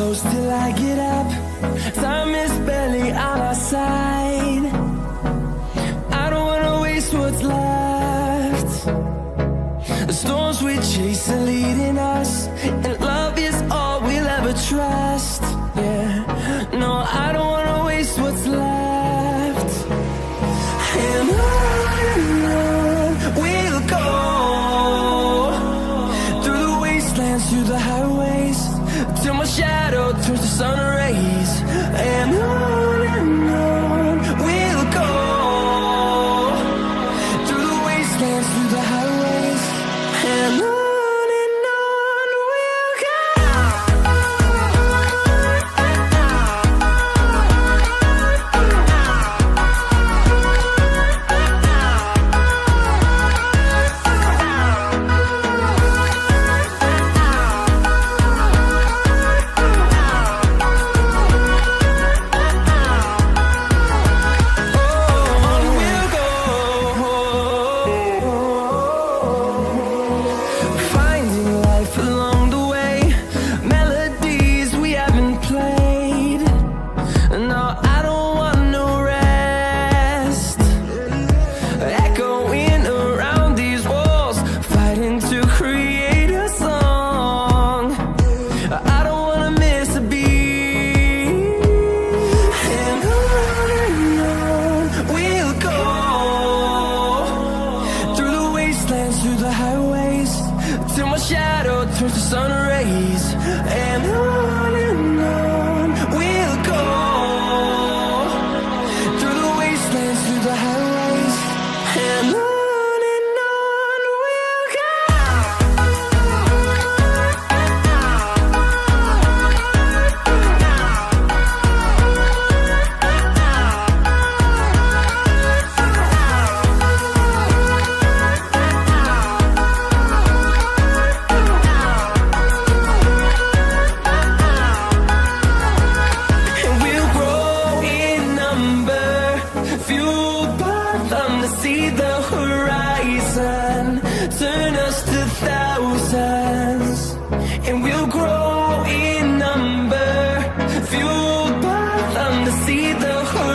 close till I get up. Time is barely on our side. I don't wanna waste what's left. The storms we chase are leading us, and love is all we'll ever trust. Yeah, no, I don't wanna waste what's left. And on we'll go, through the wastelands, through the highways, till my shadow turns to sun rays. And on we'll go, through the wastelands, through the highways, and on we'll go. Through the highways, till my shadow turns to sun rays. And on we'll go, through the wastelands, through the highways, and on we'll go. See the horizon, turn us to thousands, and we'll grow in number, fueled by them to see the horizon.